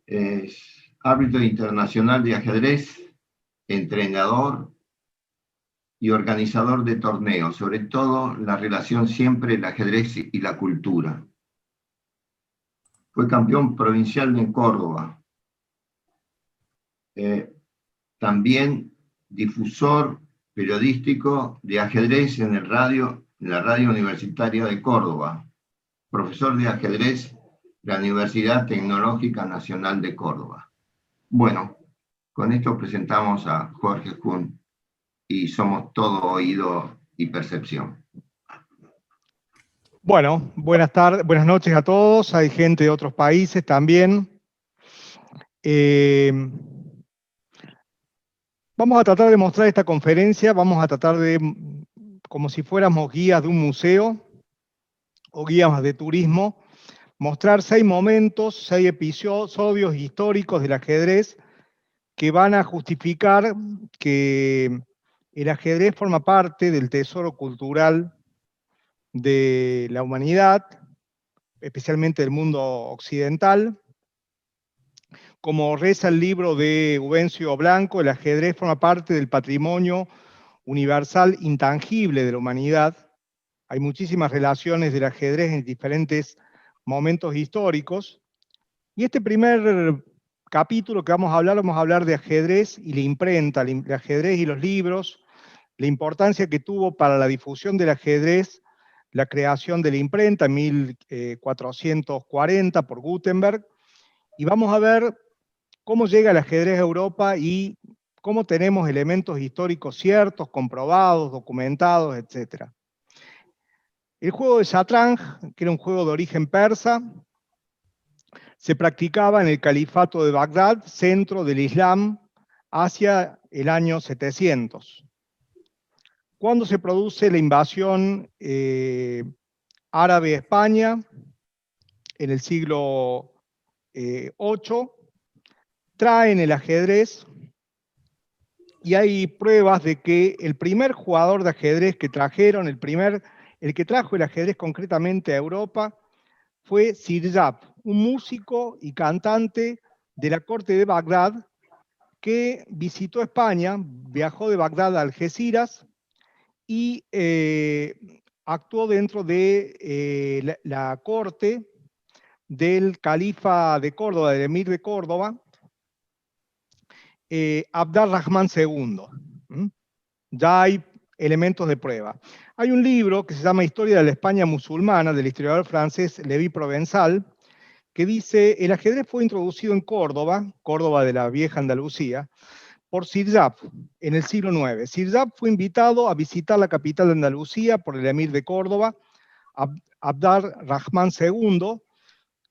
Es árbitro internacional de ajedrez, entrenador y organizador de torneos, sobre todo la relación siempre el ajedrez y la cultura. Fue campeón provincial en Córdoba. También difusor periodístico de ajedrez en la radio universitaria de Córdoba. Profesor de ajedrez de la Universidad Tecnológica Nacional de Córdoba. Bueno, con esto presentamos a Jorge Kuhn y somos todo oído y percepción. Bueno, buenas tardes, buenas noches a todos. Hay gente de otros países también. Vamos a tratar de mostrar esta conferencia, vamos a tratar de, como si fuéramos guías de un museo o guías de turismo, mostrar 6 momentos, 6 episodios históricos del ajedrez que van a justificar que el ajedrez forma parte del tesoro cultural de la humanidad, especialmente del mundo occidental. Como reza el libro de Ubencio Blanco, el ajedrez forma parte del patrimonio universal intangible de la humanidad. Hay muchísimas relaciones del ajedrez en diferentes momentos históricos. Y este primer capítulo que vamos a hablar de ajedrez y la imprenta, el ajedrez y los libros, la importancia que tuvo para la difusión del ajedrez la creación de la imprenta en 1440 por Gutenberg, y vamos a ver cómo llega el ajedrez a Europa y cómo tenemos elementos históricos ciertos, comprobados, documentados, etc. El juego de Satranj, que era un juego de origen persa, se practicaba en el califato de Bagdad, centro del Islam, hacia el año 700. Cuando se produce la invasión árabe a España, en el siglo VIII, traen el ajedrez y hay pruebas de que el primer jugador de ajedrez que trajeron, el que trajo el ajedrez concretamente a Europa, fue Sirzab, un músico y cantante de la corte de Bagdad que visitó España, viajó de Bagdad a Algeciras y actuó dentro de la corte del califa de Córdoba, del emir de Córdoba, Abd al-Rahman II. Ya hay elementos de prueba. Hay un libro que se llama Historia de la España musulmana, del historiador francés Lévi Provenzal, que dice: el ajedrez fue introducido en Córdoba, Córdoba de la vieja Andalucía, por Sirzab en el siglo IX. Sirzab fue invitado a visitar la capital de Andalucía por el emir de Córdoba, Abd al-Rahman II,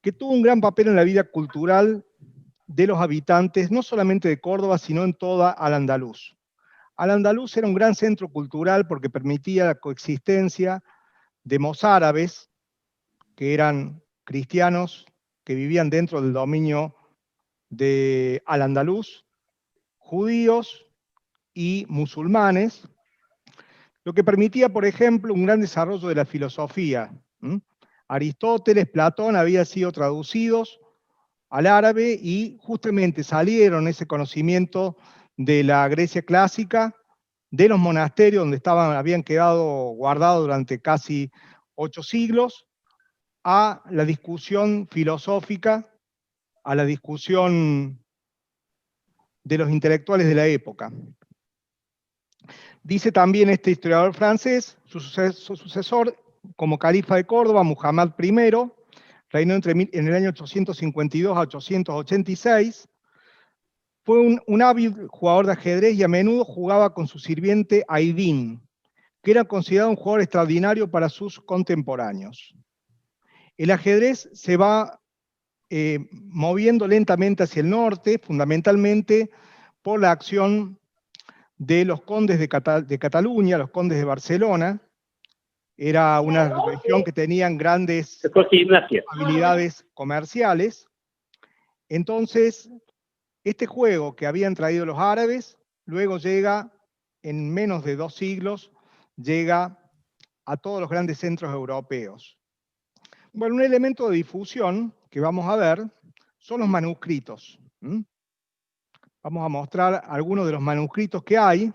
que tuvo un gran papel en la vida cultural de los habitantes, no solamente de Córdoba, sino en toda Al-Andalus. Al-Andalus era un gran centro cultural porque permitía la coexistencia de mozárabes, que eran cristianos que vivían dentro del dominio de Al-Andalus, judíos y musulmanes, lo que permitía, por ejemplo, un gran desarrollo de la filosofía. Aristóteles, Platón habían sido traducidos al árabe y justamente salieron ese conocimiento de la Grecia clásica, de los monasterios donde habían quedado guardados durante casi 8 siglos, a la discusión filosófica, a la discusión de los intelectuales de la época. Dice también este historiador francés, su sucesor como califa de Córdoba, Muhammad I, reinó en el año 852 a 886, fue un hábil jugador de ajedrez y a menudo jugaba con su sirviente Aydin, que era considerado un jugador extraordinario para sus contemporáneos. El ajedrez se va moviendo lentamente hacia el norte, fundamentalmente por la acción de los condes de Cataluña, los condes de Barcelona. Era una región que tenían grandes habilidades comerciales. Entonces, este juego que habían traído los árabes, luego llega, en menos de 2 siglos, llega a todos los grandes centros europeos. Bueno, un elemento de difusión que vamos a ver son los manuscritos. Vamos a mostrar algunos de los manuscritos que hay.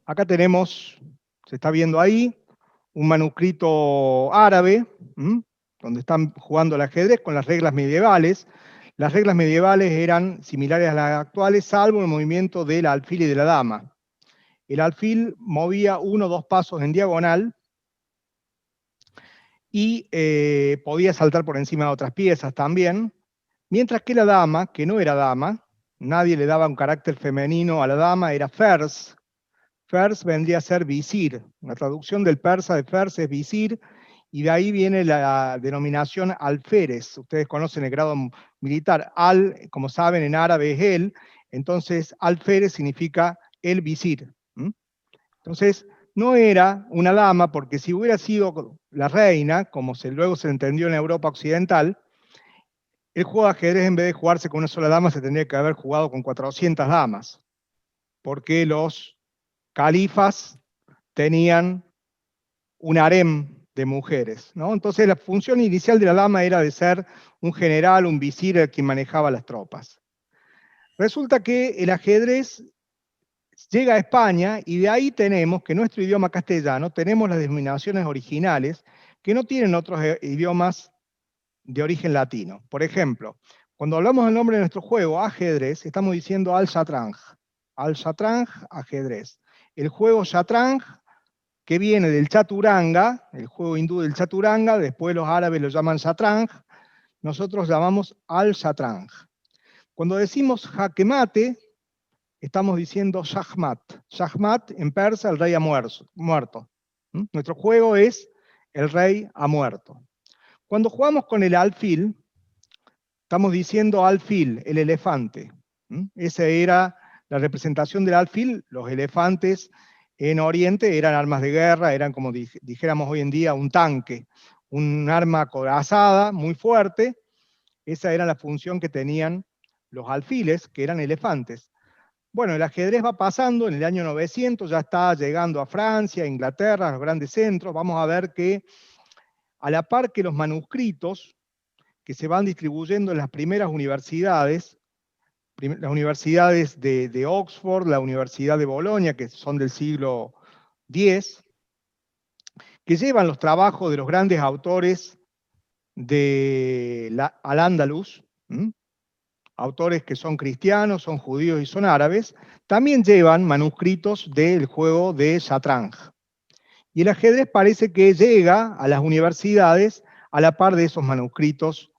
Acá tenemos, se está viendo ahí, un manuscrito árabe, donde están jugando al ajedrez con las reglas medievales. Las reglas medievales eran similares a las actuales, salvo el movimiento del alfil y de la dama. El alfil movía 1 o 2 pasos en diagonal y podía saltar por encima de otras piezas también, mientras que la dama, que no era dama, nadie le daba un carácter femenino a la dama, era fers. Fers vendría a ser visir. La traducción del persa de fers es visir, y de ahí viene la denominación alférez. Ustedes conocen el grado militar. Al, como saben, en árabe es él, entonces alférez significa el visir. Entonces, no era una dama, porque si hubiera sido la reina, como luego se entendió en Europa occidental, el juego de ajedrez, en vez de jugarse con una sola dama, se tendría que haber jugado con 400 damas, porque los califas tenían un harem de mujeres, ¿no? Entonces la función inicial de la dama era de ser un general, un visir, el que manejaba las tropas. Resulta que el ajedrez llega a España y de ahí tenemos que nuestro idioma castellano, tenemos las denominaciones originales que no tienen otros idiomas de origen latino. Por ejemplo, cuando hablamos del nombre de nuestro juego, ajedrez, estamos diciendo al-Shatranj. Al-Shatranj, ajedrez. El juego Shatranj, que viene del chaturanga, el juego hindú del chaturanga, después los árabes lo llaman Shatranj, nosotros llamamos al-Shatranj. Cuando decimos jaque mate, estamos diciendo Shahmat. Shahmat en persa, el rey ha muerto. Nuestro juego es el rey ha muerto. Cuando jugamos con el alfil, estamos diciendo alfil, el elefante. Esa era la representación del alfil. Los elefantes en Oriente eran armas de guerra, eran como dijéramos hoy en día un tanque, un arma acorazada muy fuerte. Esa era la función que tenían los alfiles, que eran elefantes. Bueno, el ajedrez va pasando, en el año 900 ya está llegando a Francia, Inglaterra, a los grandes centros. Vamos a ver que a la par que los manuscritos que se van distribuyendo en las primeras universidades, las universidades de Oxford, la Universidad de Bolonia, que son del siglo X, que llevan los trabajos de los grandes autores de Al-Ándalus, autores que son cristianos, son judíos y son árabes, también llevan manuscritos del juego de Shatranj. Y el ajedrez parece que llega a las universidades a la par de esos manuscritos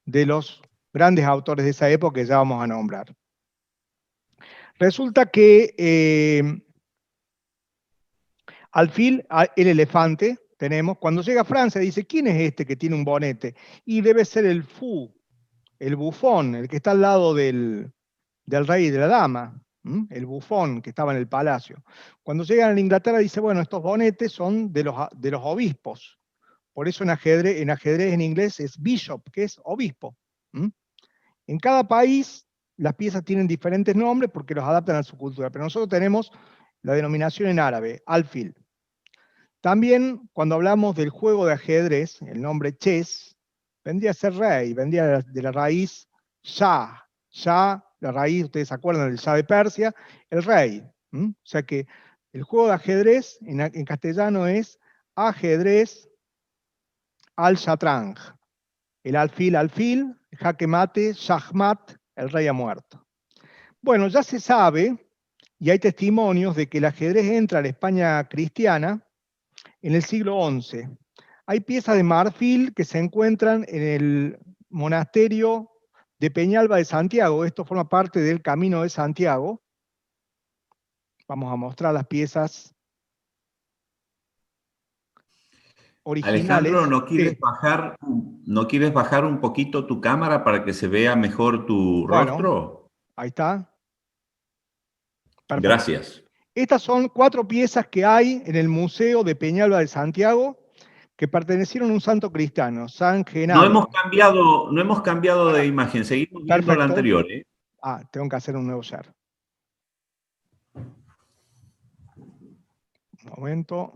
de los grandes autores de esa época que ya vamos a nombrar. Resulta que alfil, el elefante, tenemos, cuando llega a Francia dice, ¿quién es este que tiene un bonete? Y debe ser el fou, el bufón, el que está al lado del rey y de la dama, el bufón que estaba en el palacio. Cuando llegan a Inglaterra dice, bueno, estos bonetes son de los obispos. Por eso en ajedrez en inglés es bishop, que es obispo. En cada país las piezas tienen diferentes nombres porque los adaptan a su cultura, pero nosotros tenemos la denominación en árabe, alfil. También cuando hablamos del juego de ajedrez, el nombre chess, vendría a ser rey, vendría de la raíz shah. Shah, la raíz, ustedes se acuerdan del shah de Persia, el rey. O sea que el juego de ajedrez en castellano es ajedrez al-Shatranj. El alfil, alfil, jaque mate, shahmat, el rey ha muerto. Bueno, ya se sabe, y hay testimonios de que el ajedrez entra a la España cristiana en el siglo XI. Hay piezas de marfil que se encuentran en el monasterio de Peñalba de Santiago. Esto forma parte del Camino de Santiago. Vamos a mostrar las piezas originales. Alejandro, ¿no quieres Sí. bajar un poquito tu cámara para que se vea mejor tu Bueno, rostro? ahí está. Perfecto. Gracias. Estas son 4 piezas que hay en el Museo de Peñalba de Santiago que pertenecieron a un santo cristiano, San No Genaro. hemos cambiado de imagen, seguimos viendo la Perfecto. anterior, ¿eh? Tengo que hacer un nuevo share. Un momento.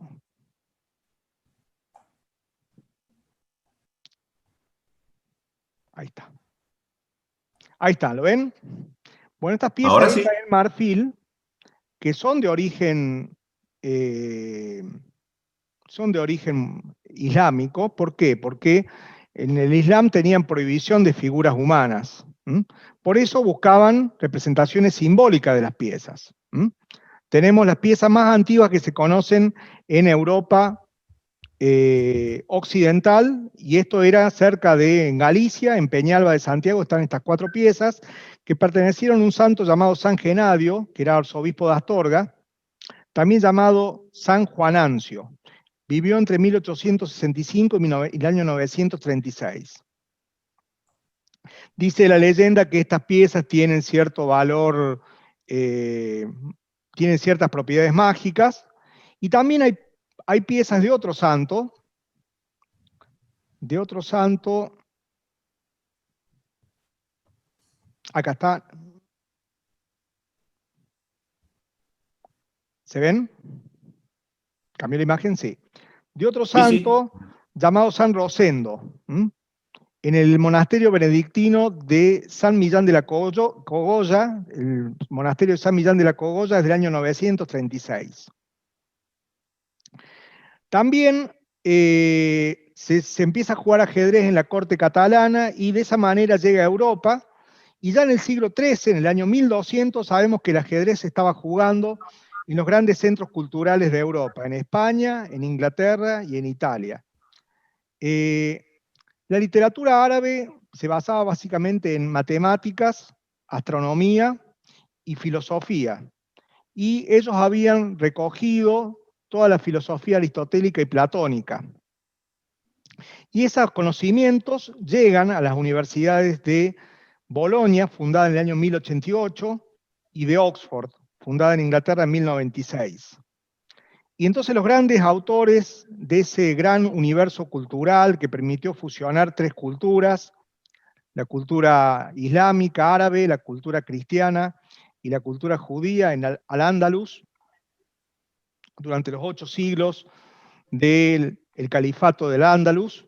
Ahí está. Ahí está, ¿lo ven? Bueno, estas piezas Ahora hechas sí. en marfil, que son de origen islámico. ¿Por qué? Porque en el Islam tenían prohibición de figuras humanas. Por eso buscaban representaciones simbólicas de las piezas. Tenemos las piezas más antiguas que se conocen en Europa occidental, y esto era cerca de en Galicia, en Peñalba de Santiago, están estas 4 piezas que pertenecieron a un santo llamado San Genadio, que era arzobispo de Astorga, también llamado San Juanancio. Vivió entre 1865 y el año 936. Dice la leyenda que estas piezas tienen cierto valor, tienen ciertas propiedades mágicas, y también hay piezas de otro santo, acá está. ¿Se ven? ¿Cambió la imagen? Sí. De otro Sí, sí. santo llamado San Rosendo, en el monasterio benedictino de San Millán de la Cogolla. El monasterio de San Millán de la Cogolla es del año 936. También se empieza a jugar ajedrez en la corte catalana, y de esa manera llega a Europa, y ya en el siglo XIII, en el año 1200, sabemos que el ajedrez se estaba jugando en los grandes centros culturales de Europa, en España, en Inglaterra y en Italia. La literatura árabe se basaba básicamente en matemáticas, astronomía y filosofía, y ellos habían recogido toda la filosofía aristotélica y platónica. Y esos conocimientos llegan a las universidades de Bolonia, fundada en el año 1088, y de Oxford, fundada en Inglaterra en 1096. Y entonces los grandes autores de ese gran universo cultural que permitió fusionar 3 culturas, la cultura islámica, árabe, la cultura cristiana y la cultura judía en Al-Ándalus, durante los 8 siglos del califato del Ándalus,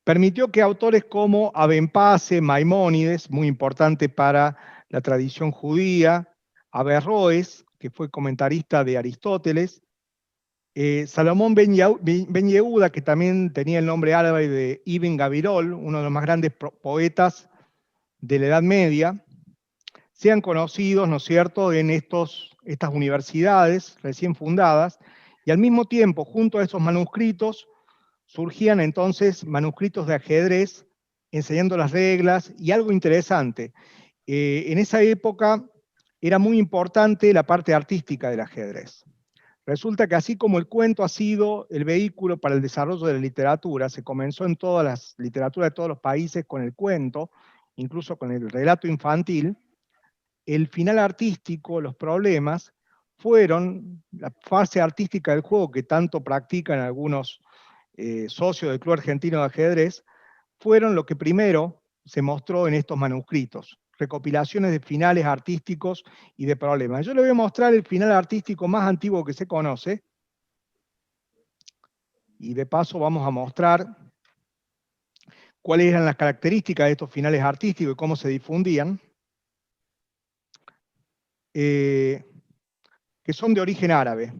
permitió que autores como Abenpase, Maimónides, muy importante para la tradición judía, Averroes, que fue comentarista de Aristóteles, Salomón Ben Yehuda, que también tenía el nombre árabe de Ibn Gabirol, uno de los más grandes poetas de la Edad Media, sean conocidos, ¿no es cierto?, en estas universidades recién fundadas, y al mismo tiempo, junto a esos manuscritos, surgían entonces manuscritos de ajedrez enseñando las reglas. Y algo interesante, en esa época era muy importante la parte artística del ajedrez. Resulta que así como el cuento ha sido el vehículo para el desarrollo de la literatura, se comenzó en todas las literaturas de todos los países con el cuento, incluso con el relato infantil, el final artístico, los problemas, fueron la fase artística del juego que tanto practican algunos socios del Club Argentino de Ajedrez, fueron lo que primero se mostró en estos manuscritos, recopilaciones de finales artísticos y de problemas. Yo les voy a mostrar el final artístico más antiguo que se conoce, y de paso vamos a mostrar cuáles eran las características de estos finales artísticos y cómo se difundían, que son de origen árabe.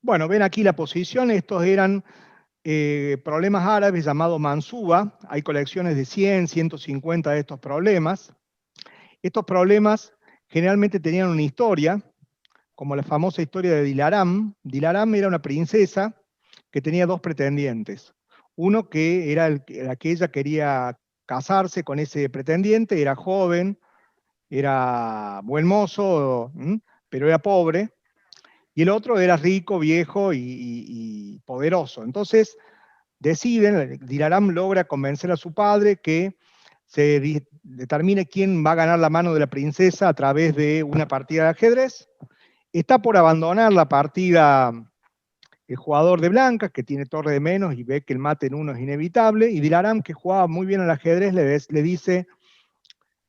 Bueno, ven aquí la posición. Estos eran problemas árabes llamados Mansuba. Hay colecciones de 100, 150 de estos problemas. Estos problemas generalmente tenían una historia, como la famosa historia de Dilaram. Dilaram era una princesa que tenía 2 pretendientes. Uno que era el que ella quería casarse con ese pretendiente, era joven, era buen mozo, pero era pobre. Y el otro era rico, viejo y poderoso. Entonces deciden, Dilaram logra convencer a su padre que se determine quién va a ganar la mano de la princesa a través de una partida de ajedrez. Está por abandonar la partida el jugador de blancas, que tiene torre de menos y ve que el mate en 1 es inevitable, y Dilaram, que jugaba muy bien al ajedrez, le dice: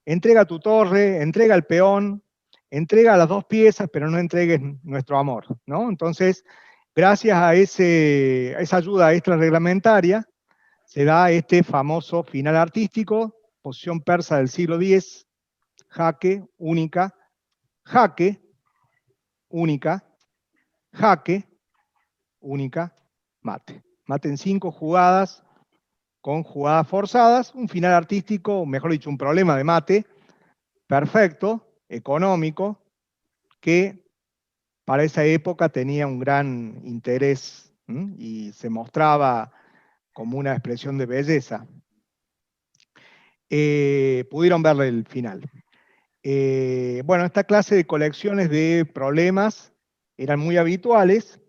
entrega tu torre, entrega el peón, entrega las 2 piezas, pero no entregues nuestro amor, ¿no? Entonces, gracias a esa ayuda extra reglamentaria, se da este famoso final artístico, posición persa del siglo X, jaque, única, jaque, única, jaque, única, mate. Mate en 5 jugadas, con jugadas forzadas, un final artístico, mejor dicho, un problema de mate, perfecto, económico, que para esa época tenía un gran interés y se mostraba como una expresión de belleza. Pudieron verle el final. Bueno, esta clase de colecciones de problemas eran muy habituales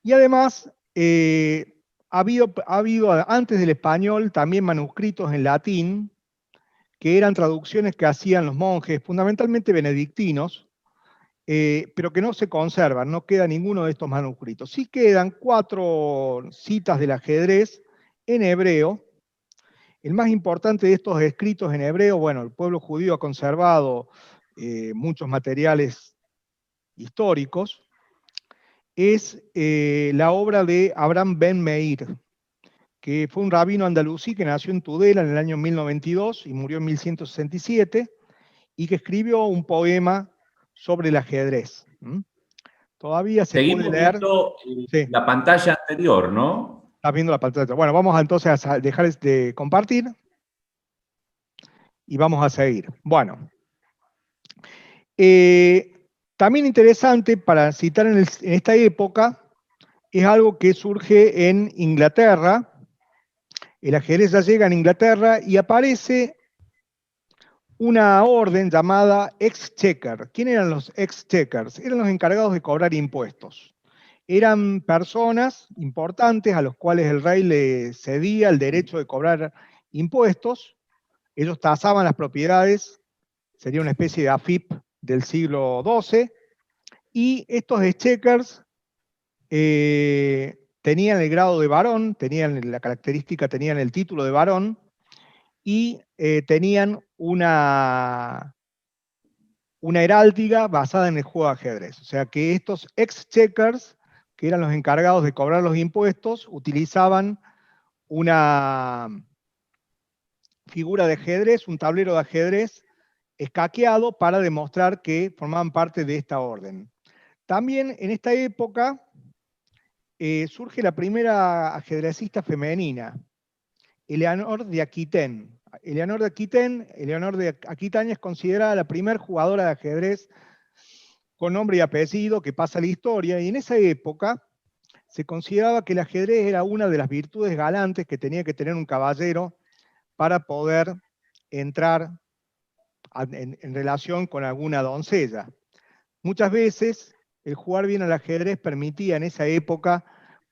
y además ha habido antes del español también manuscritos en latín que eran traducciones que hacían los monjes, fundamentalmente benedictinos, pero que no se conservan, no queda ninguno de estos manuscritos. Sí quedan 4 citas del ajedrez en hebreo. El más importante de estos escritos en hebreo, bueno, el pueblo judío ha conservado muchos materiales históricos, es la obra de Abraham ben Meir, que fue un rabino andalusí que nació en Tudela en el año 1092 y murió en 1167, y que escribió un poema sobre el ajedrez. Todavía se puede Seguimos leer. viendo Sí, la pantalla anterior, ¿no? estás viendo la pantalla. Bueno, vamos entonces a dejar de compartir y vamos a seguir. Bueno, también interesante para citar en esta época es algo que surge en Inglaterra. El ajedrez ya llega en Inglaterra y aparece una orden llamada exchequer. ¿Quién eran los exchequers? Eran los encargados de cobrar impuestos. Eran personas importantes a los cuales el rey le cedía el derecho de cobrar impuestos. Ellos tasaban las propiedades, sería una especie de AFIP del siglo XII, y estos exchequers tenían el grado de barón, tenían la característica, tenían el título de barón, y tenían una heráldica basada en el juego de ajedrez. O sea que estos exchequers, que eran los encargados de cobrar los impuestos, utilizaban una figura de ajedrez, un tablero de ajedrez escaqueado para demostrar que formaban parte de esta orden. También en esta época surge la primera ajedrecista femenina, Eleanor de Aquitaine. Eleanor de Aquitaine es considerada la primera jugadora de ajedrez con nombre y apellido que pasa a la historia, y en esa época se consideraba que el ajedrez era una de las virtudes galantes que tenía que tener un caballero para poder entrar en relación con alguna doncella. Muchas veces el jugar bien al ajedrez permitía en esa época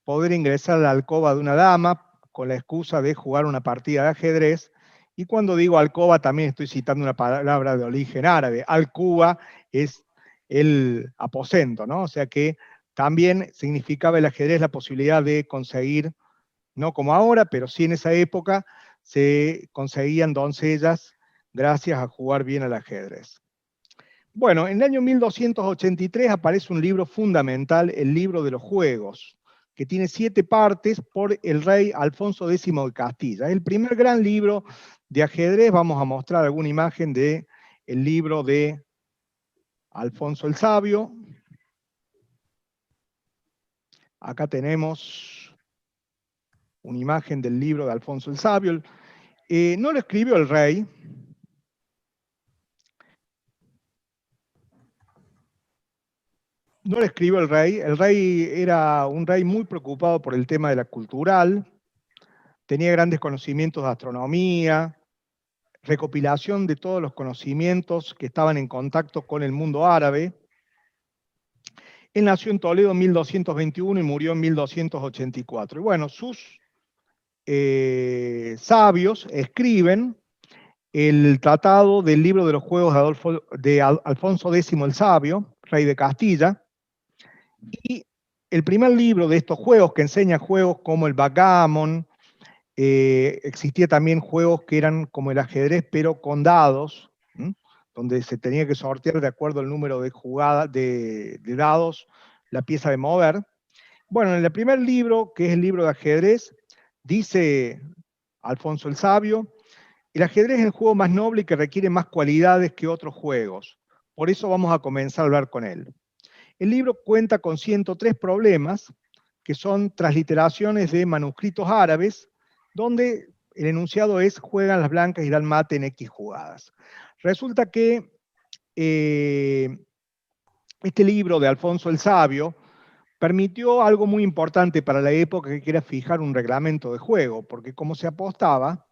poder ingresar a la alcoba de una dama con la excusa de jugar una partida de ajedrez. Y cuando digo alcoba también estoy citando una palabra de origen árabe. Al-Quba es el aposento, ¿no? O sea que también significaba el ajedrez la posibilidad de conseguir, no como ahora, pero sí en esa época, se conseguían doncellas gracias a jugar bien al ajedrez. Bueno, en el año 1283 aparece un libro fundamental, el Libro de los Juegos, que tiene 7 partes por el rey Alfonso X de Castilla. Es el primer gran libro de ajedrez. Vamos a mostrar alguna imagen del libro de Alfonso el Sabio. Acá tenemos una imagen del libro de Alfonso el Sabio. No lo escribió el rey. No lo escribió el rey. El rey era un rey muy preocupado por el tema de la cultural. Tenía grandes conocimientos de astronomía, recopilación de todos los conocimientos que estaban en contacto con el mundo árabe. Él nació en Toledo en 1221 y murió en 1284. Y bueno, sus sabios escriben el tratado del libro de los juegos de Alfonso X el Sabio, rey de Castilla, y el primer libro de estos juegos, que enseña juegos como el backgammon, existía también juegos que eran como el ajedrez, pero con dados, donde se tenía que sortear de acuerdo al número de jugadas de dados la pieza de mover. Bueno, en el primer libro, que es el libro de ajedrez, Dice Alfonso el Sabio, el ajedrez es el juego más noble y que requiere más cualidades que otros juegos. Por eso vamos a comenzar a hablar con él. El libro cuenta con 103 problemas, que son transliteraciones de manuscritos árabes, donde el enunciado es juegan las blancas y dan mate en X jugadas. Resulta que este libro de Alfonso el Sabio permitió algo muy importante para la época, que era fijar un reglamento de juego, porque como se apostaba,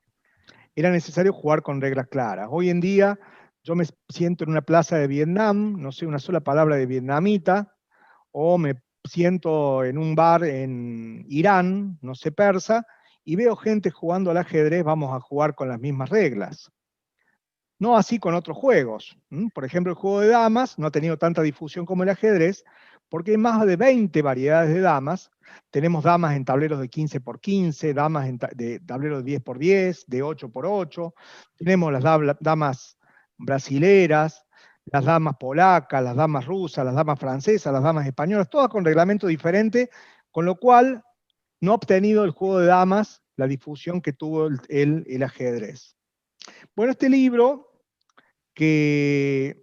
era necesario jugar con reglas claras. Hoy en día yo me siento en una plaza de Vietnam, no sé una sola palabra de vietnamita, o me siento en un bar en Irán, no sé persa, y veo gente jugando al ajedrez, vamos a jugar con las mismas reglas. No así con otros juegos. Por ejemplo, el juego de damas no ha tenido tanta difusión como el ajedrez, porque hay más de 20 variedades de damas. Tenemos damas en tableros de 15 por 15, damas en tableros de 10 por 10, de 8 por 8. Tenemos las damas brasileras, las damas polacas, las damas rusas, las damas francesas, las damas españolas, todas con reglamento diferente, con lo cual no ha obtenido el juego de damas la difusión que tuvo el ajedrez. Bueno, este libro, el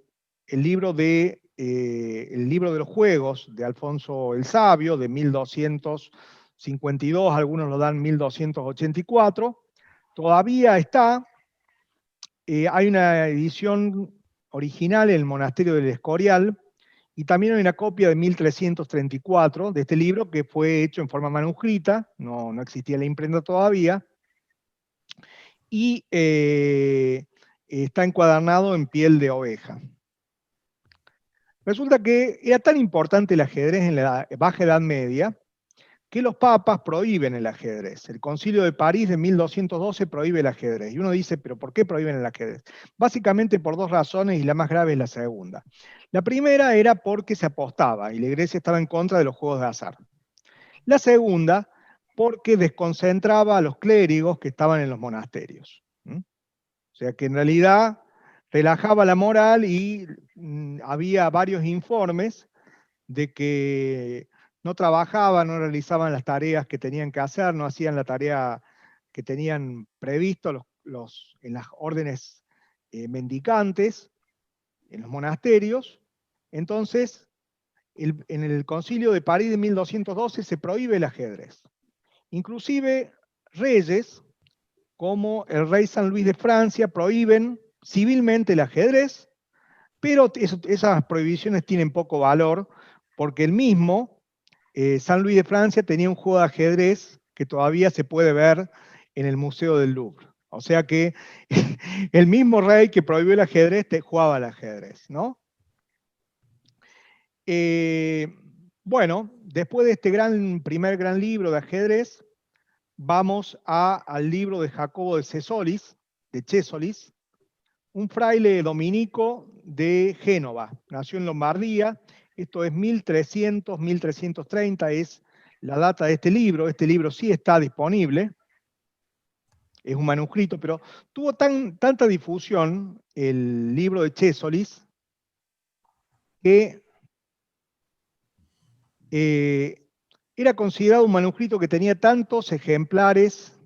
libro de los juegos de Alfonso el Sabio, de 1252, algunos lo dan 1284, todavía está. Hay una edición original en el monasterio del Escorial, y también hay una copia de 1334 de este libro, que fue hecho en forma manuscrita, no existía la imprenta todavía, y está encuadernado en piel de oveja. Resulta que era tan importante el ajedrez en la Baja Edad Media que los papas prohíben el ajedrez. El Concilio de París de 1212 prohíbe el ajedrez. Y uno dice, ¿pero por qué prohíben el ajedrez? Básicamente por dos razones, y la más grave es la segunda. La primera era porque se apostaba y la Iglesia estaba en contra de los juegos de azar. La segunda, porque desconcentraba a los clérigos que estaban en los monasterios. O sea que en realidad relajaba la moral, y había varios informes de que no trabajaban, no realizaban las tareas que tenían que hacer, no hacían la tarea que tenían previsto en las órdenes mendicantes, en los monasterios. Entonces, en el Concilio de París de 1212 se prohíbe el ajedrez. Inclusive reyes, como el rey San Luis de Francia, prohíben civilmente el ajedrez, pero esas prohibiciones tienen poco valor, porque el mismo San Luis de Francia tenía un juego de ajedrez que todavía se puede ver en el Museo del Louvre. O sea que el mismo rey que prohibió el ajedrez jugaba al ajedrez, ¿no? Bueno, después de este primer gran libro de ajedrez, vamos al libro de Jacobo de Chesolis, un fraile dominico de Génova. Nació en Lombardía. Esto es 1300, 1330, es la data de este libro. Este libro sí está disponible, es un manuscrito, pero tuvo tanta difusión el libro de Chesolis que era considerado un manuscrito que tenía tantos ejemplares.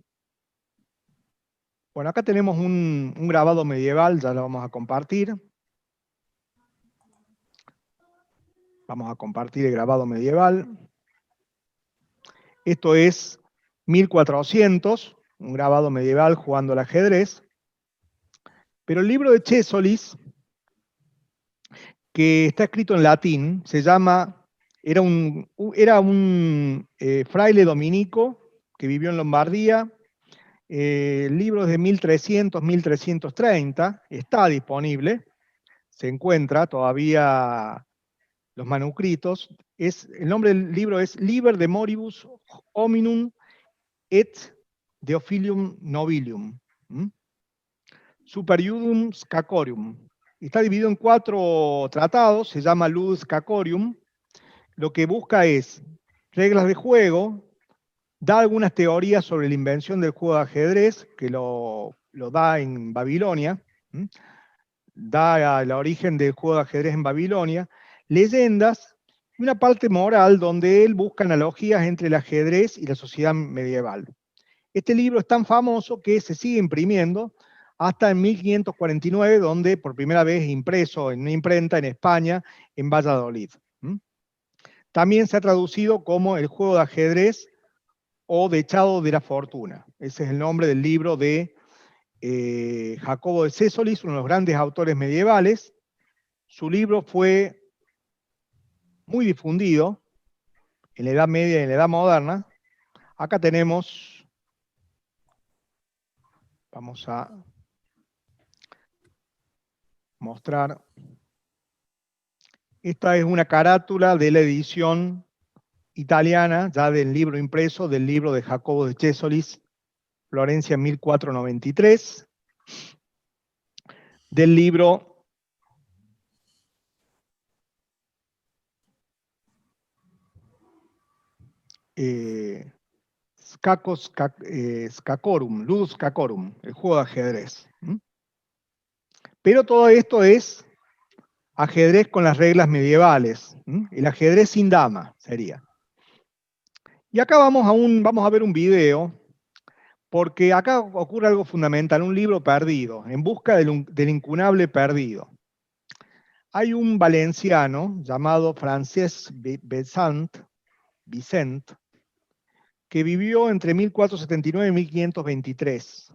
Bueno, acá tenemos un grabado medieval, ya lo vamos a compartir. Vamos a compartir el grabado medieval. Esto es 1400, un grabado medieval jugando al ajedrez. Pero el libro de Chesolis, que está escrito en latín, era un fraile dominico que vivió en Lombardía. El libro es de 1300, 1330, está disponible, se encuentra todavía los manuscritos. El nombre del libro es Liber de Moribus Hominum et de Ophilium Nobilium, Super Iudum Scacorium. Está dividido en 4 tratados, se llama Ludus Scacorium. Lo que busca es reglas de juego, da algunas teorías sobre la invención del juego de ajedrez, que lo da en Babilonia, da el origen del juego de ajedrez en Babilonia, leyendas, y una parte moral donde él busca analogías entre el ajedrez y la sociedad medieval. Este libro es tan famoso que se sigue imprimiendo hasta en 1549, donde por primera vez es impreso en una imprenta en España, en Valladolid. También se ha traducido como El juego de ajedrez o Dechado de la fortuna. Ese es el nombre del libro de Jacobo de Sessolis, uno de los grandes autores medievales. Su libro fue muy difundido en la Edad Media y en la Edad Moderna. Acá tenemos, vamos a mostrar, esta es una carátula de la edición italiana, ya del libro impreso, del libro de Jacobo de Sessolis, Florencia 1493, del libro Scacorum, Ludus Scacorum, el juego de ajedrez. Pero todo esto es ajedrez con las reglas medievales, el ajedrez sin dama sería. Y acá vamos a ver un video, porque acá ocurre algo fundamental, un libro perdido, En busca del incunable perdido. Hay un valenciano llamado Francesc Vicent, que vivió entre 1479 y 1523,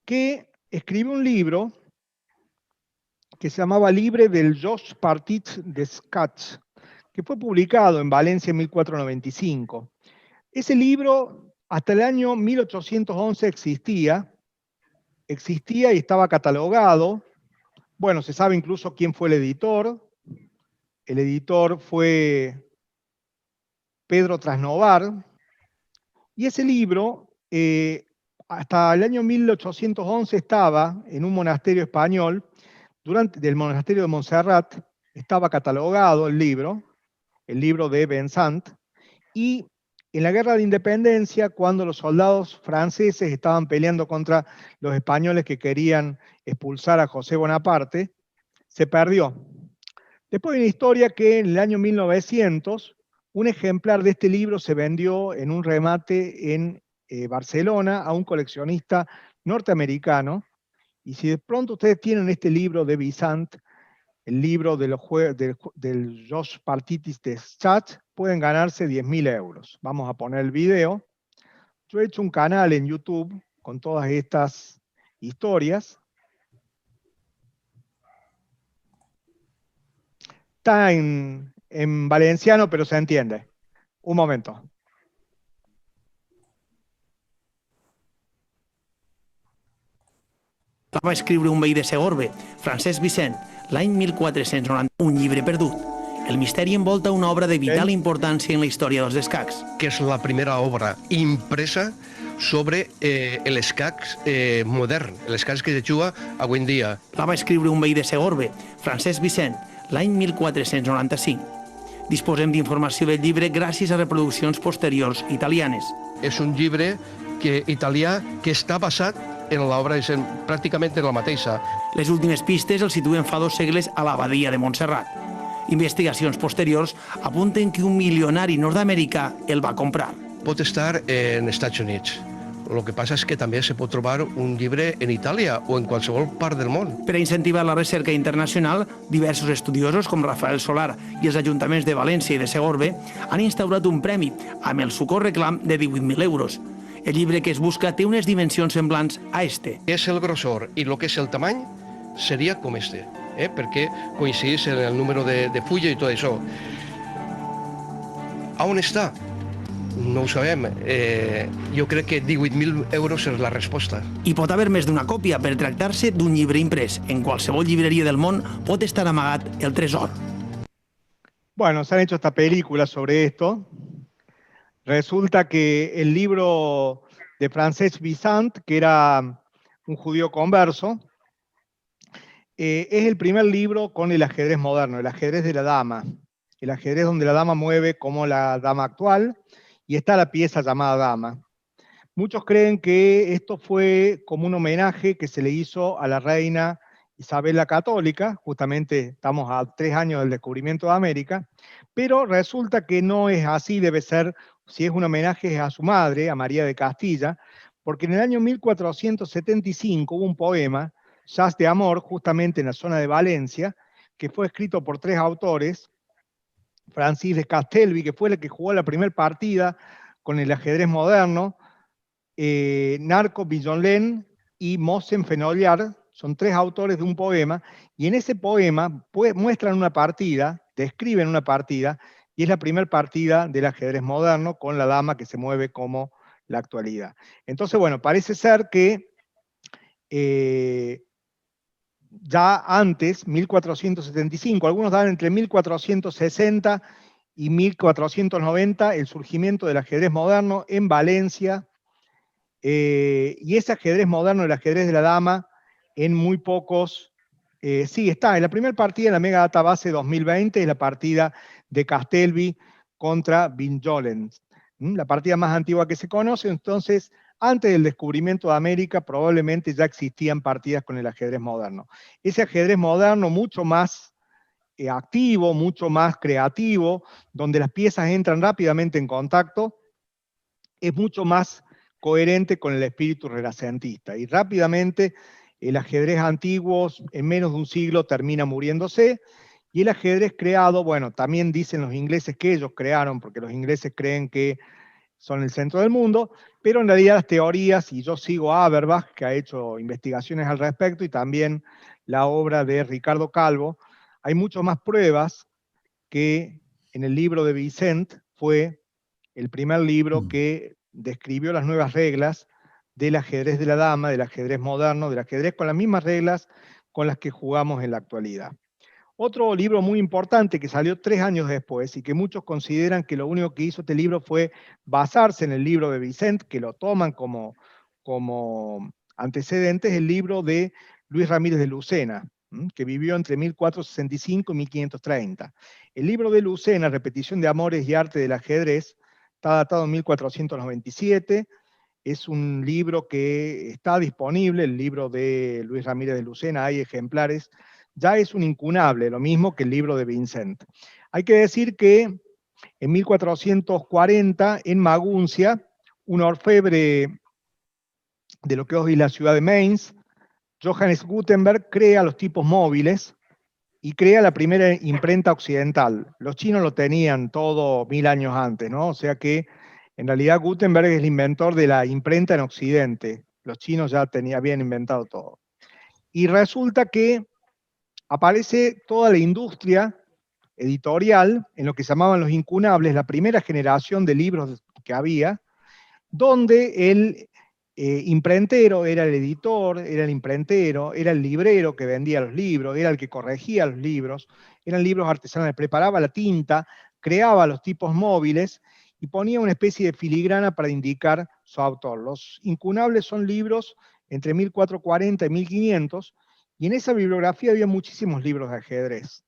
que escribió un libro que se llamaba Libre del Jocs Partits d'Escacs, que fue publicado en Valencia en 1495. Ese libro hasta el año 1811 existía y estaba catalogado. Bueno, se sabe incluso quién fue el editor. El editor fue Pedro Trasnovar. Y ese libro, hasta el año 1811 estaba en un monasterio español, del monasterio de Montserrat, estaba catalogado el libro de Vincent, y en la Guerra de Independencia, cuando los soldados franceses estaban peleando contra los españoles que querían expulsar a José Bonaparte, se perdió. Después hay una historia que en el año 1900, un ejemplar de este libro se vendió en un remate en Barcelona a un coleccionista norteamericano, y si de pronto ustedes tienen este libro de Vincent, el libro de del Jocs Partits d'Escacs, pueden ganarse 10.000 euros. Vamos a poner el video. Yo he hecho un canal en YouTube con todas estas historias. Está en valenciano, pero se entiende. Un momento. La va escriure un veí de Segorbe, Francesc Vicent, l'any 1490, un llibre perdut. El misteri envolta una obra de vital importància en la història dels escacs. Que és la primera obra impresa sobre l'escacs modern, l'escacs que se juga avui en dia. La va escriure un veí de Segorbe, Francesc Vicent, l'any 1495. Disposem d'informació del llibre gràcies a reproduccions posteriors italianes. És un llibre italià que està basat en l'obra, és pràcticament en la mateixa. Les últimes pistes el situen fa 2 segles a l'abadia de Montserrat. Investigacions posteriors apunten que un milionari nord-americà el va comprar. Pot estar en Estats Units. El que passa és que també se pot trobar un llibre en Itàlia o en qualsevol part del món. Per a incentivar la recerca internacional, diversos estudiosos com Rafael Solar i els ajuntaments de València i de Segorbe han instaurat un premi amb el sucor reclam de 18.000 euros. El llibre que es busca té unes dimensions semblants a este. És el grossor i el que és el tamany seria com este, perquè coincideix en el número de fulla i tot això. A on està? No ho sabem. Jo crec que 18.000 euros és la resposta. Hi pot haver més d'una còpia per tractar-se d'un llibre imprès. En qualsevol llibreria del món pot estar amagat el tresor. Bueno, se han hecho esta película sobre esto. Resulta que el libro de Francesc Vicent, que era un judío converso, es el primer libro con el ajedrez moderno, el ajedrez de la dama. El ajedrez donde la dama mueve como la dama actual, y está la pieza llamada dama. Muchos creen que esto fue como un homenaje que se le hizo a la reina Isabel la Católica, justamente estamos a 3 años del descubrimiento de América, pero resulta que no es así, debe ser si es un homenaje a su madre, a María de Castilla, porque en el año 1475 hubo un poema, Jazz de Amor, justamente en la zona de Valencia, que fue escrito por 3 autores, Francis de Castelvi, que fue el que jugó la primera partida con el ajedrez moderno, Narco Villonlén y Mossen Fenollar, son 3 autores de un poema, y en ese poema muestran una partida, describen una partida, y es la primera partida del ajedrez moderno con la dama que se mueve como la actualidad. Entonces, bueno, parece ser que ya antes, 1475, algunos dan entre 1460 y 1490 el surgimiento del ajedrez moderno en Valencia, y ese ajedrez moderno, el ajedrez de la dama, en muy pocos, sí, está, en la primera partida en la Mega Database 2020 es la partida de Castelvi contra Vinjolens, la partida más antigua que se conoce. Entonces, antes del descubrimiento de América, probablemente ya existían partidas con el ajedrez moderno. Ese ajedrez moderno mucho más activo, mucho más creativo, donde las piezas entran rápidamente en contacto, es mucho más coherente con el espíritu renacentista. Y rápidamente el ajedrez antiguo, en menos de un siglo, termina muriéndose, y el ajedrez creado, bueno, también dicen los ingleses que ellos crearon, porque los ingleses creen que son el centro del mundo, pero en realidad las teorías, y yo sigo a Averbach, que ha hecho investigaciones al respecto, y también la obra de Ricardo Calvo, hay mucho más pruebas que en el libro de Vicent fue el primer libro que describió las nuevas reglas del ajedrez de la dama, del ajedrez moderno, del ajedrez con las mismas reglas con las que jugamos en la actualidad. Otro libro muy importante que salió 3 años después y que muchos consideran que lo único que hizo este libro fue basarse en el libro de Vicent, que lo toman como antecedente, es el libro de Luis Ramírez de Lucena, que vivió entre 1465 y 1530. El libro de Lucena, Repetición de Amores y Arte del Ajedrez, está datado en 1497, es un libro que está disponible, el libro de Luis Ramírez de Lucena, hay ejemplares, ya es un incunable, lo mismo que el libro de Vicent. Hay que decir que en 1440, en Maguncia, un orfebre de lo que hoy es la ciudad de Mainz, Johannes Gutenberg crea los tipos móviles y crea la primera imprenta occidental. Los chinos lo tenían todo 1000 años antes, ¿no? O sea que en realidad Gutenberg es el inventor de la imprenta en Occidente. Los chinos ya habían inventado todo. Y resulta que aparece toda la industria editorial en lo que llamaban los incunables, la primera generación de libros que había, donde el imprentero era el editor, era el imprentero, era el librero que vendía los libros, era el que corregía los libros, eran libros artesanales, preparaba la tinta, creaba los tipos móviles y ponía una especie de filigrana para indicar su autor. Los incunables son libros entre 1440 y 1500, y en esa bibliografía había muchísimos libros de ajedrez.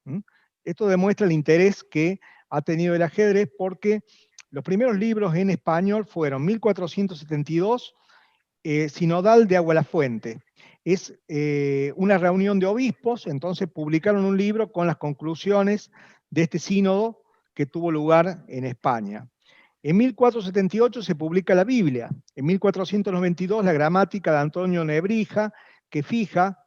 Esto demuestra el interés que ha tenido el ajedrez, porque los primeros libros en español fueron 1472, Sinodal de Agualafuente. Es una reunión de obispos, entonces publicaron un libro con las conclusiones de este sínodo que tuvo lugar en España. En 1478 se publica la Biblia, en 1492 la gramática de Antonio Nebrija, que fija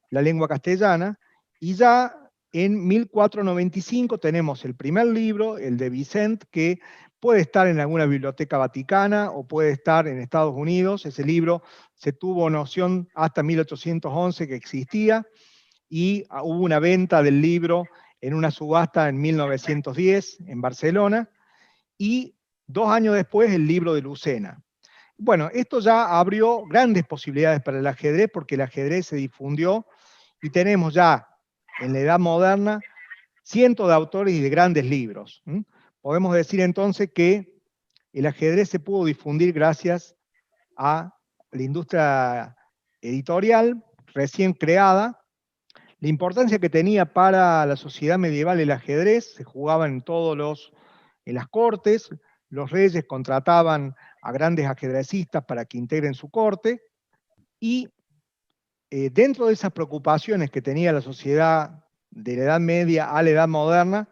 la lengua castellana, y ya en 1495 tenemos el primer libro, el de Vicent, que puede estar en alguna biblioteca vaticana o puede estar en Estados Unidos. Ese libro se tuvo noción hasta 1811 que existía, y hubo una venta del libro en una subasta en 1910 en Barcelona, y 2 años después el libro de Lucena. Bueno, esto ya abrió grandes posibilidades para el ajedrez, porque el ajedrez se difundió y tenemos ya en la edad moderna cientos de autores y de grandes libros. Podemos decir entonces que el ajedrez se pudo difundir gracias a la industria editorial recién creada, la importancia que tenía para la sociedad medieval el ajedrez. Se jugaba en las cortes, los reyes contrataban a grandes ajedrecistas para que integren su corte, y dentro de esas preocupaciones que tenía la sociedad de la Edad Media a la Edad Moderna,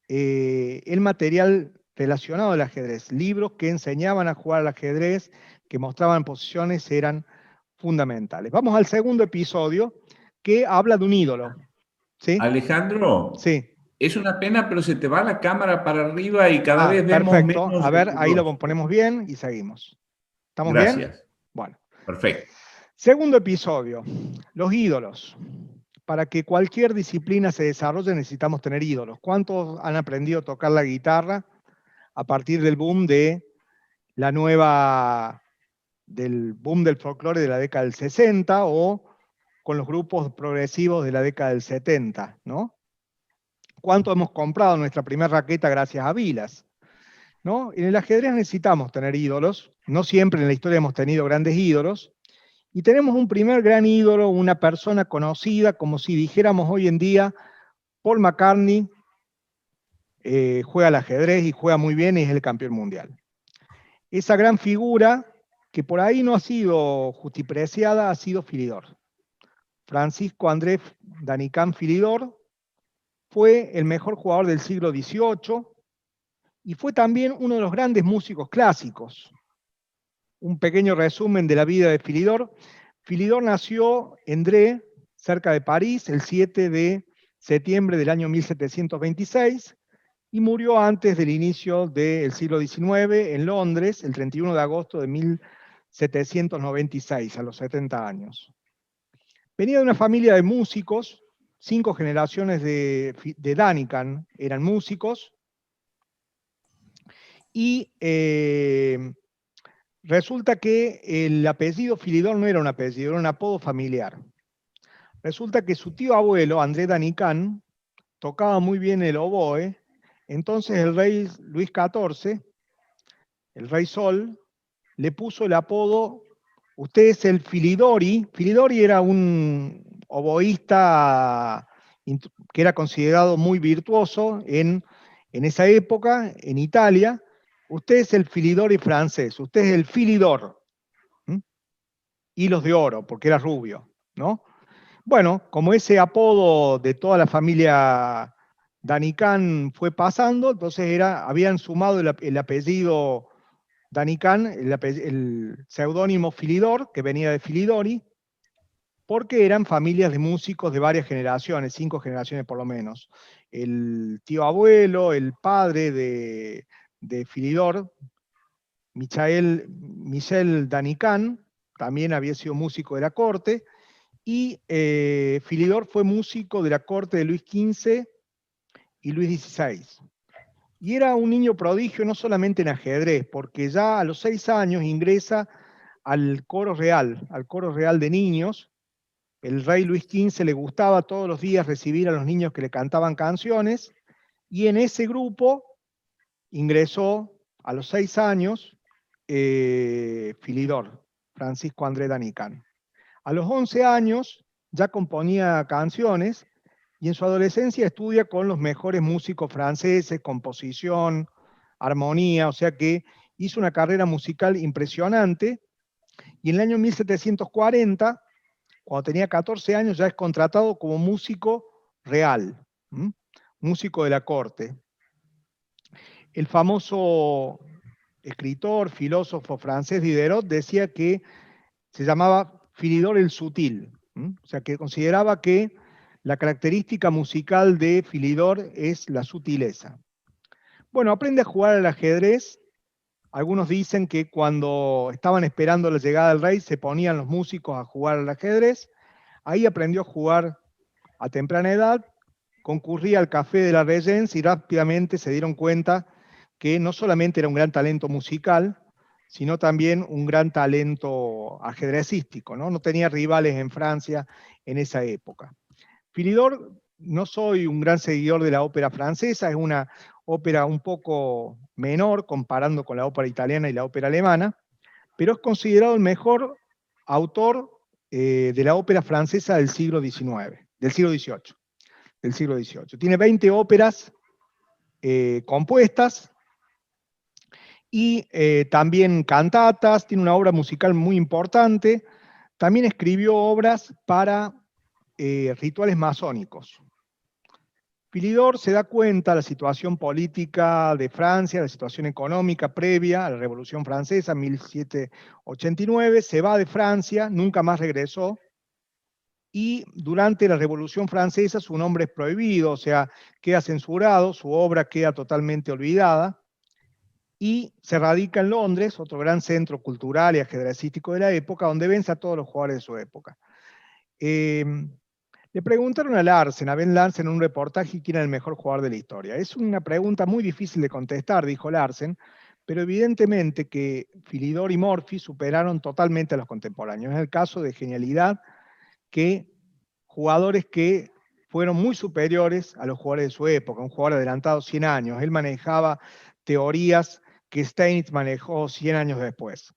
el material relacionado al ajedrez. Libros que enseñaban a jugar al ajedrez, que mostraban posiciones, eran fundamentales. Vamos al segundo episodio, que habla de un ídolo. ¿Sí? Alejandro, Sí. es una pena, pero se te va la cámara para arriba y cada vez vemos perfecto. menos. A ver, de tu ahí lo rostro. ponemos bien y seguimos. ¿Estamos bien? Gracias. Bueno. Perfecto. Segundo episodio, los ídolos. Para que cualquier disciplina se desarrolle necesitamos tener ídolos. ¿Cuántos han aprendido a tocar la guitarra a partir del boom del boom del folclore de la década del 60 o con los grupos progresivos de la década del 70, ¿no? ¿Cuánto hemos comprado nuestra primera raqueta gracias a Vilas? ¿No? En el ajedrez necesitamos tener ídolos, no siempre en la historia hemos tenido grandes ídolos, y tenemos un primer gran ídolo, una persona conocida, como si dijéramos hoy en día, Paul McCartney juega al ajedrez y juega muy bien y es el campeón mundial. Esa gran figura, que por ahí no ha sido justipreciada, ha sido Philidor. Francisco Andrés Danicán Philidor fue el mejor jugador del siglo XVIII y fue también uno de los grandes músicos clásicos. Un pequeño resumen de la vida de Philidor. Philidor nació en Dreux, cerca de París, el 7 de septiembre del año 1726 y murió antes del inicio del siglo XIX en Londres, el 31 de agosto de 1796, a los 70 años. Venía de una familia de músicos, 5 generaciones de Danicán eran músicos, y resulta que el apellido Philidor no era un apellido, era un apodo familiar. Resulta que su tío abuelo, André Danicán, tocaba muy bien el oboe, entonces el rey Luis XIV, el rey Sol, le puso el apodo, usted es el Philidori. Philidori era un oboísta que era considerado muy virtuoso en esa época, en Italia. Usted es el Philidori francés, usted es el Philidor. Hilos de oro, porque era rubio, ¿no? Bueno, como ese apodo de toda la familia Danicán fue pasando, entonces habían sumado el apellido Danicán, el seudónimo Philidor, que venía de Philidori, porque eran familias de músicos de varias generaciones, 5 generaciones por lo menos. El tío abuelo, el padre de Philidor, Michel Danicán, también había sido músico de la corte, y Philidor fue músico de la corte de Luis XV y Luis XVI. Y era un niño prodigio no solamente en ajedrez, porque ya a los 6 años ingresa al coro real de niños. El rey Luis XV le gustaba todos los días recibir a los niños que le cantaban canciones, y en ese grupo ingresó a los 6 años Philidor, Francisco André Danicán. A los 11 años ya componía canciones y en su adolescencia estudia con los mejores músicos franceses, composición, armonía, o sea que hizo una carrera musical impresionante, y en el año 1740, cuando tenía 14 años, ya es contratado como músico real, músico de la corte. El famoso escritor, filósofo francés Diderot decía que se llamaba Philidor el Sutil, o sea que consideraba que la característica musical de Philidor es la sutileza. Bueno, aprende a jugar al ajedrez. Algunos dicen que cuando estaban esperando la llegada del rey se ponían los músicos a jugar al ajedrez. Ahí aprendió a jugar a temprana edad, concurría al Café de la Regence y rápidamente se dieron cuenta que no solamente era un gran talento musical, sino también un gran talento ajedrecístico, ¿no? No tenía rivales en Francia en esa época. Philidor, no soy un gran seguidor de la ópera francesa, es una ópera un poco menor comparando con la ópera italiana y la ópera alemana, pero es considerado el mejor autor de la ópera francesa del siglo XIX, del siglo XVIII. Tiene 20 óperas compuestas y también cantatas, tiene una obra musical muy importante. También escribió obras para rituales masónicos. Philidor se da cuenta de la situación política de Francia, la situación económica previa a la Revolución Francesa, 1789, se va de Francia, nunca más regresó, y durante la Revolución Francesa su nombre es prohibido, o sea, queda censurado, su obra queda totalmente olvidada, y se radica en Londres, otro gran centro cultural y ajedrecístico de la época, donde vence a todos los jugadores de su época. Le preguntaron a Ben Larsen en un reportaje quién era el mejor jugador de la historia. Es una pregunta muy difícil de contestar, dijo Larsen, pero evidentemente que Philidor y Morphy superaron totalmente a los contemporáneos. Es el caso de genialidad que jugadores que fueron muy superiores a los jugadores de su época, un jugador adelantado 100 años. Él manejaba teorías que Steinitz manejó 100 años después.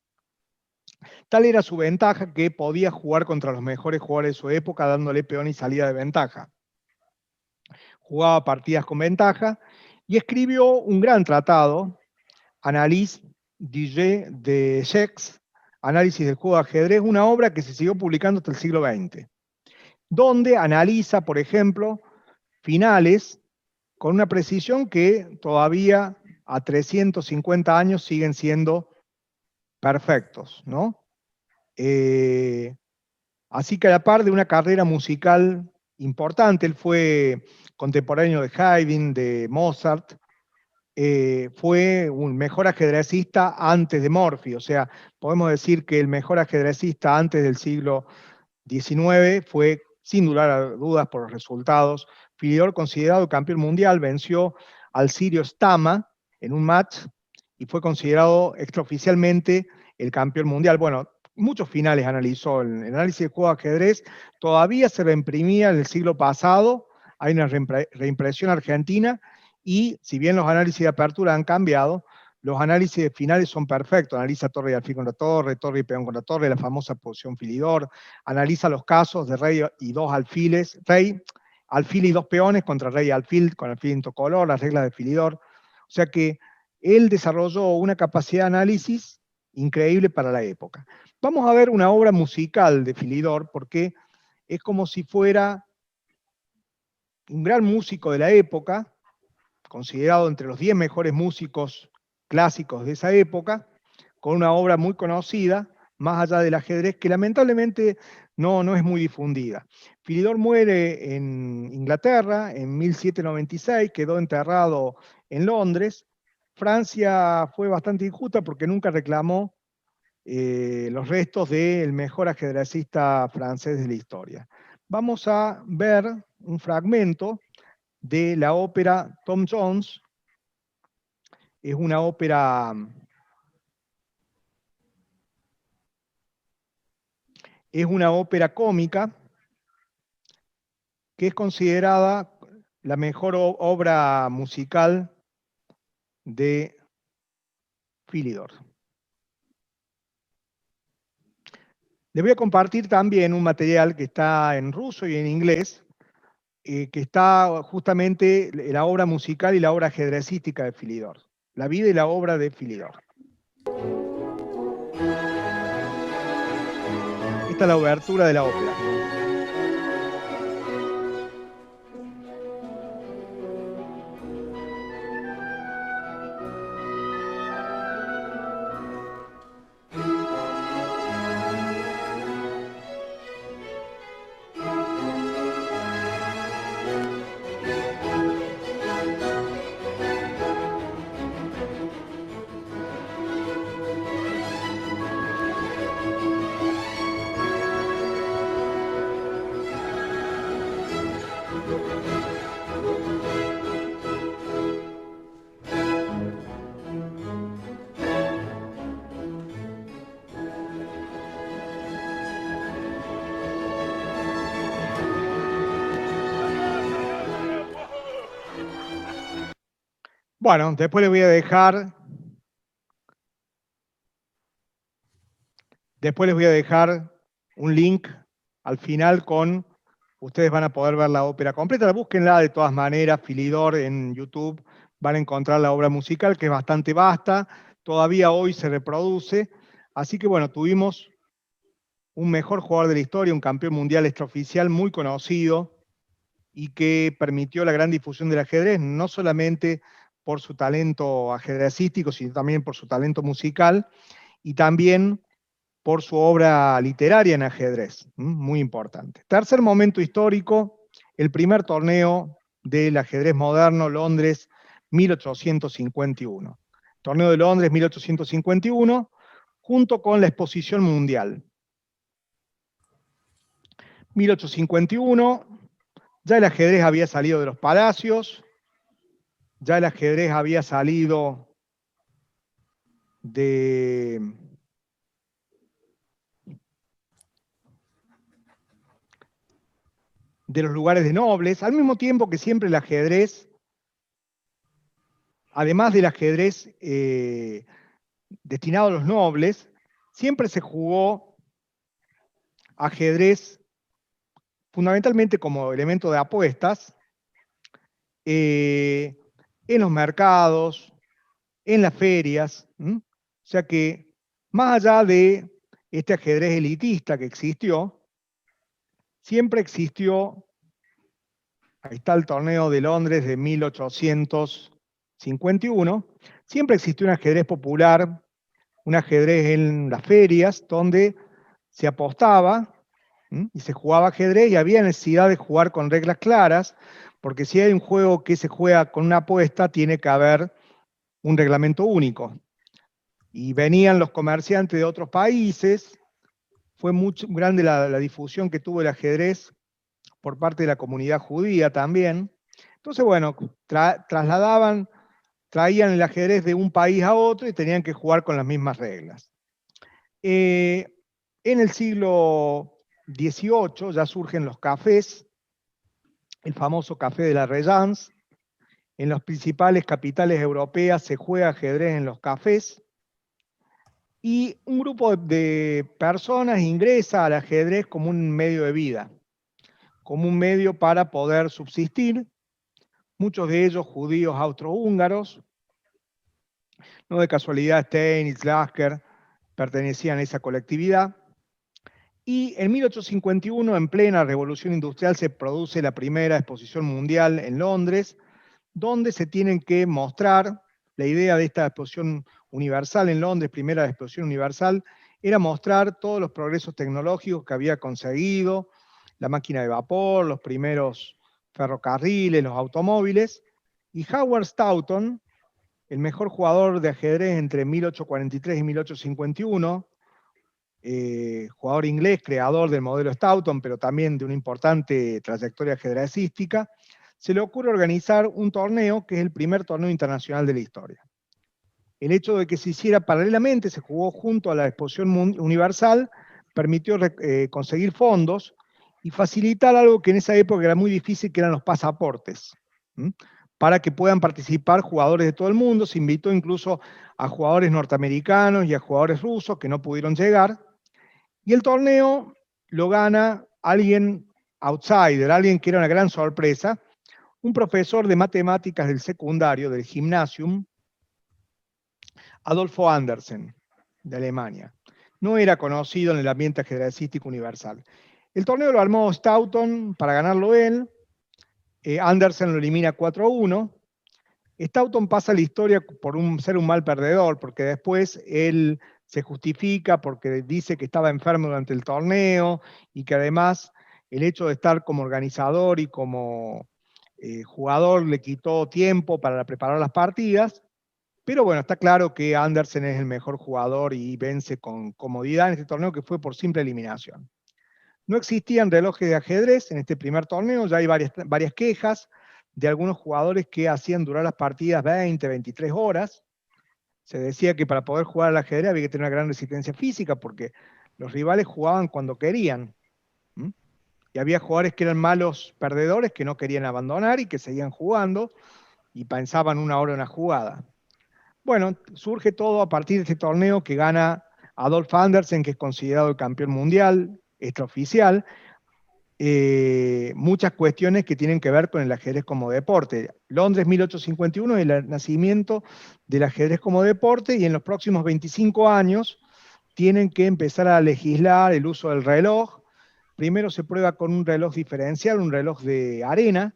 Tal era su ventaja que podía jugar contra los mejores jugadores de su época dándole peón y salida de ventaja. Jugaba partidas con ventaja y escribió un gran tratado, Analyse du jeu d'échecs, Análisis del juego de ajedrez, una obra que se siguió publicando hasta el siglo XX, donde analiza, por ejemplo, finales con una precisión que todavía a 350 años siguen siendo perfectos, ¿no? Así que a la par de una carrera musical importante, él fue contemporáneo de Haydn, de Mozart, fue un mejor ajedrecista antes de Morphy, o sea, podemos decir que el mejor ajedrecista antes del siglo XIX fue, sin lugar a dudas por los resultados, Philidor, considerado campeón mundial, venció al sirio Stama en un match y fue considerado extraoficialmente el campeón mundial. Bueno, muchos finales analizó. El análisis del juego de ajedrez todavía se reimprimía en el siglo pasado, hay una reimpresión argentina, y si bien los análisis de apertura han cambiado, los análisis de finales son perfectos. Analiza torre y alfil contra torre, torre y peón contra torre, la famosa posición Philidor. Analiza los casos de rey y dos alfiles, rey, alfil y dos peones contra rey y alfil, con alfil color, las reglas de Philidor. O sea que él desarrolló una capacidad de análisis increíble para la época. Vamos a ver una obra musical de Philidor, porque es como si fuera un gran músico de la época, considerado entre los 10 mejores músicos clásicos de esa época, con una obra muy conocida, más allá del ajedrez, que lamentablemente no es muy difundida. Philidor muere en Inglaterra en 1796, quedó enterrado en Londres. Francia fue bastante injusta porque nunca reclamó los restos del mejor ajedrecista francés de la historia. Vamos a ver un fragmento de la ópera Tom Jones. Es una ópera cómica que es considerada la mejor obra musical de Philidor. Les voy a compartir también un material que está en ruso y en inglés, que está justamente la obra musical y la obra ajedrecística de Philidor. La vida y la obra de Philidor. Esta es la obertura de la ópera. Bueno, después les voy a dejar un link al final con, ustedes van a poder ver la ópera completa, búsquenla de todas maneras, Philidor en YouTube, van a encontrar la obra musical que es bastante vasta, todavía hoy se reproduce, así que bueno, tuvimos un mejor jugador de la historia, un campeón mundial extraoficial muy conocido, y que permitió la gran difusión del ajedrez, no solamente por su talento ajedrecístico, sino también por su talento musical y también por su obra literaria en ajedrez, muy importante. Tercer momento histórico, el primer torneo del ajedrez moderno, Londres, 1851. Torneo de Londres, 1851, junto con la Exposición Mundial. 1851, ya el ajedrez había salido de los palacios, ya el ajedrez había salido de los lugares de nobles, al mismo tiempo que siempre el ajedrez, además del ajedrez destinado a los nobles, siempre se jugó ajedrez fundamentalmente como elemento de apuestas en los mercados, en las ferias. O sea que, más allá de este ajedrez elitista que existió, siempre existió, ahí está el torneo de Londres de 1851, siempre existió un ajedrez popular, un ajedrez en las ferias, donde se apostaba y se jugaba ajedrez y había necesidad de jugar con reglas claras, porque si hay un juego que se juega con una apuesta, tiene que haber un reglamento único. Y venían los comerciantes de otros países, fue muy grande la difusión que tuvo el ajedrez por parte de la comunidad judía también. Entonces, bueno, traían el ajedrez de un país a otro y tenían que jugar con las mismas reglas. En el siglo XVIII ya surgen los cafés, el famoso café de la Regence. En las principales capitales europeas se juega ajedrez en los cafés. Y un grupo de personas ingresa al ajedrez como un medio de vida, como un medio para poder subsistir. Muchos de ellos judíos austrohúngaros. No de casualidad Stein y Lasker pertenecían a esa colectividad. Y en 1851, en plena revolución industrial, se produce la primera exposición mundial en Londres, donde se tienen que mostrar, la idea de esta exposición universal en Londres, primera exposición universal, era mostrar todos los progresos tecnológicos que había conseguido, la máquina de vapor, los primeros ferrocarriles, los automóviles, y Howard Stoughton, el mejor jugador de ajedrez entre 1843 y 1851, jugador inglés, creador del modelo Stoughton, pero también de una importante trayectoria ajedrecística, se le ocurre organizar un torneo que es el primer torneo internacional de la historia. El hecho de que se hiciera paralelamente, se jugó junto a la exposición universal, permitió conseguir fondos y facilitar algo que en esa época era muy difícil, que eran los pasaportes, para que puedan participar jugadores de todo el mundo. Se invitó incluso a jugadores norteamericanos y a jugadores rusos que no pudieron llegar. Y el torneo lo gana alguien outsider, alguien que era una gran sorpresa, un profesor de matemáticas del secundario, del Gymnasium, Adolfo Andersen, de Alemania. No era conocido en el ambiente ajedrecístico universal. El torneo lo armó Stoughton para ganarlo él. Andersen lo elimina 4-1. Stoughton pasa a la historia por ser un mal perdedor, porque después él se justifica porque dice que estaba enfermo durante el torneo y que además el hecho de estar como organizador y como jugador le quitó tiempo para preparar las partidas. Pero bueno, está claro que Andersen es el mejor jugador y vence con comodidad en este torneo, que fue por simple eliminación. No existían relojes de ajedrez en este primer torneo, ya hay varias quejas de algunos jugadores que hacían durar las partidas 20, 23 horas. Se decía que para poder jugar al ajedrez había que tener una gran resistencia física, porque los rivales jugaban cuando querían. Y había jugadores que eran malos perdedores, que no querían abandonar y que seguían jugando, y pensaban una hora en una jugada. Bueno, surge todo a partir de este torneo que gana Adolf Andersen, que es considerado el campeón mundial, extraoficial. Muchas cuestiones que tienen que ver con el ajedrez como deporte. Londres 1851 es el nacimiento del ajedrez como deporte, y en los próximos 25 años tienen que empezar a legislar el uso del reloj, primero se prueba con un reloj diferencial, un reloj de arena,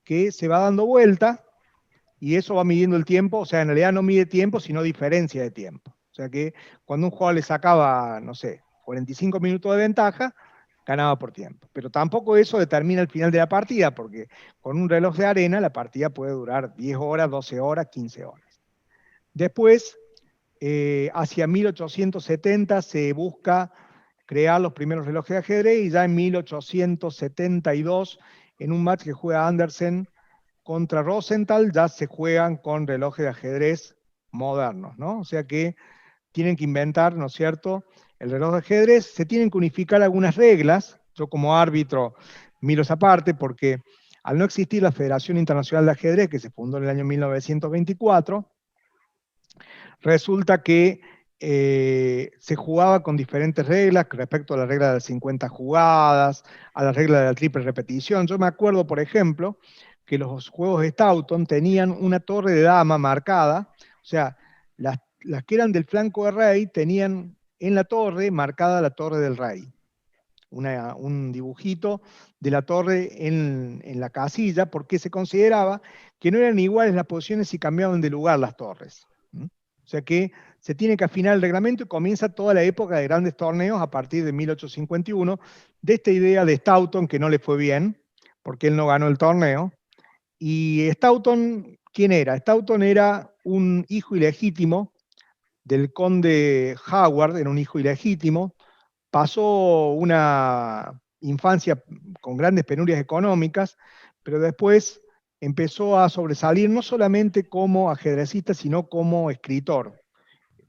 que se va dando vuelta, y eso va midiendo el tiempo. O sea, en realidad no mide tiempo, sino diferencia de tiempo. O sea que cuando un jugador le sacaba, no sé, 45 minutos de ventaja, ganaba por tiempo. Pero tampoco eso determina el final de la partida, porque con un reloj de arena la partida puede durar 10 horas, 12 horas, 15 horas. Después, hacia 1870 se busca crear los primeros relojes de ajedrez, y ya en 1872, en un match que juega Andersen contra Rosenthal, ya se juegan con relojes de ajedrez modernos, ¿no? O sea que tienen que inventar, ¿no es cierto?, el reloj de ajedrez. Se tienen que unificar algunas reglas. Yo como árbitro miro esa parte, porque al no existir la Federación Internacional de Ajedrez, que se fundó en el año 1924, resulta que se jugaba con diferentes reglas respecto a la regla de las 50 jugadas, a la regla de la triple repetición. Yo me acuerdo, por ejemplo, que los juegos de Stoughton tenían una torre de dama marcada. O sea, las que eran del flanco de rey tenían en la torre marcada la torre del rey. Un dibujito de la torre en la casilla, porque se consideraba que no eran iguales las posiciones si cambiaban de lugar las torres. O sea que se tiene que afinar el reglamento, y comienza toda la época de grandes torneos a partir de 1851, de esta idea de Stoughton, que no le fue bien, porque él no ganó el torneo. Y Stoughton, ¿quién era? Stoughton era un hijo ilegítimo del conde Howard, era un hijo ilegítimo. Pasó una infancia con grandes penurias económicas, pero después empezó a sobresalir no solamente como ajedrecista, sino como escritor.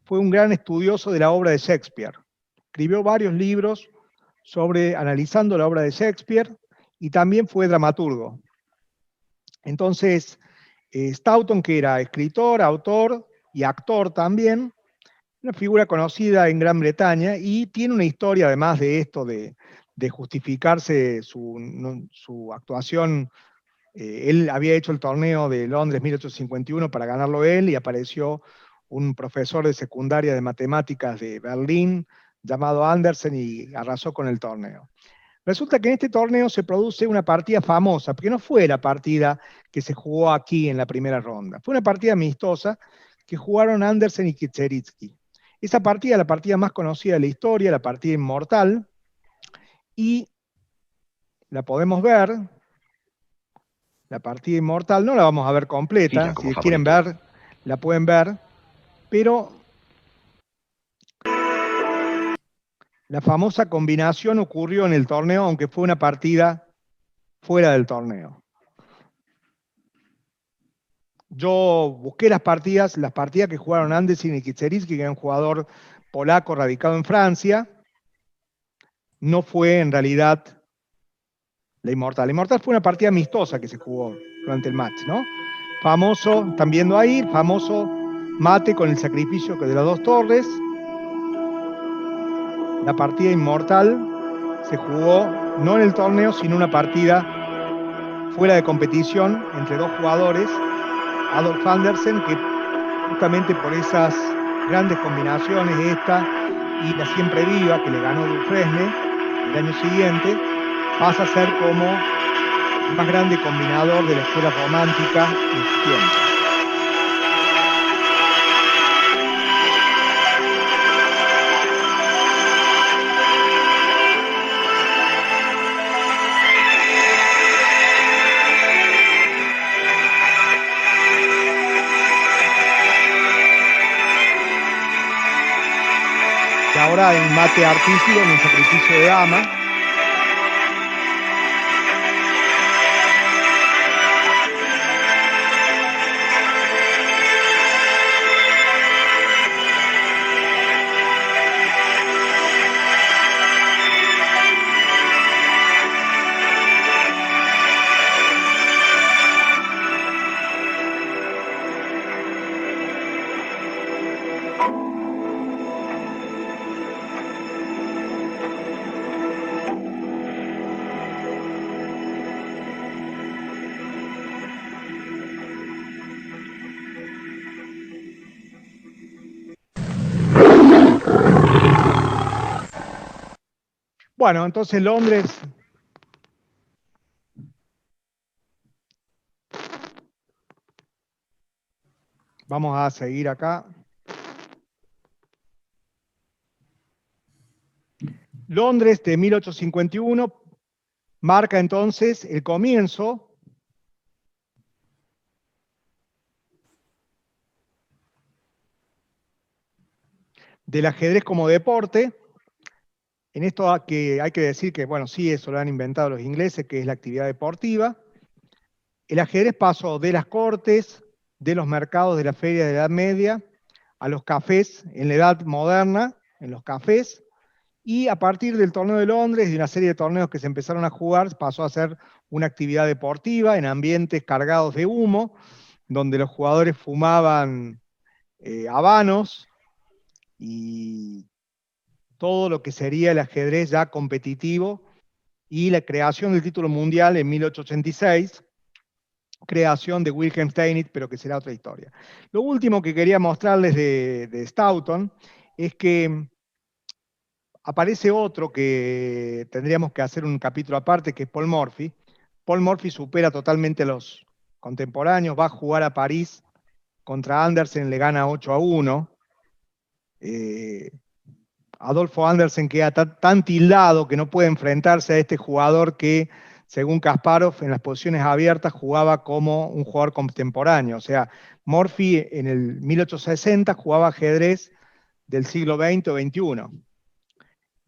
Fue un gran estudioso de la obra de Shakespeare. Escribió varios libros analizando la obra de Shakespeare, y también fue dramaturgo. Entonces, Stoughton, que era escritor, autor y actor también, una figura conocida en Gran Bretaña, y tiene una historia, además de esto, de justificarse su actuación. Él había hecho el torneo de Londres 1851 para ganarlo él, y apareció un profesor de secundaria de matemáticas de Berlín llamado Andersen, y arrasó con el torneo. Resulta que en este torneo se produce una partida famosa, porque no fue la partida que se jugó aquí en la primera ronda. Fue una partida amistosa que jugaron Andersen y Kieseritzky. Esa partida, la partida más conocida de la historia, la partida inmortal, y la podemos ver. La partida inmortal no la vamos a ver completa, si quieren ver, la pueden ver, pero la famosa combinación ocurrió en el torneo, aunque fue una partida fuera del torneo. Yo busqué las partidas que jugaron Andersen y Kieseritzky, que era un jugador polaco radicado en Francia. No fue en realidad la inmortal. La inmortal fue una partida amistosa que se jugó durante el match, ¿no? Famoso, están viendo ahí, famoso mate con el sacrificio de las dos torres. La partida inmortal se jugó no en el torneo, sino una partida fuera de competición entre dos jugadores, Adolf Andersen, que justamente por esas grandes combinaciones, esta y la siempre viva que le ganó Dufresne el año siguiente, pasa a ser como el más grande combinador de la escuela romántica en su tiempo. Y ahora en mate artístico, en el sacrificio de dama. Bueno, entonces Londres... Vamos a seguir acá. Londres de 1851 marca entonces el comienzo del ajedrez como deporte. En esto hay que decir que, bueno, sí, eso lo han inventado los ingleses, que es la actividad deportiva. El ajedrez pasó de las cortes, de los mercados de la feria de la Edad Media, a los cafés en la Edad Moderna, en los cafés, y a partir del torneo de Londres y una serie de torneos que se empezaron a jugar, pasó a ser una actividad deportiva en ambientes cargados de humo, donde los jugadores fumaban habanos y todo lo que sería el ajedrez ya competitivo, y la creación del título mundial en 1886, creación de Wilhelm Steinitz, pero que será otra historia. Lo último que quería mostrarles de Stoughton es que aparece otro que tendríamos que hacer un capítulo aparte, que es Paul Morphy. Paul Morphy supera totalmente a los contemporáneos, va a jugar a París contra Andersen, le gana 8-1. Adolfo Andersen queda tan tildado que no puede enfrentarse a este jugador que, según Kasparov, en las posiciones abiertas jugaba como un jugador contemporáneo. O sea, Morphy en el 1860 jugaba ajedrez del siglo XX o XXI.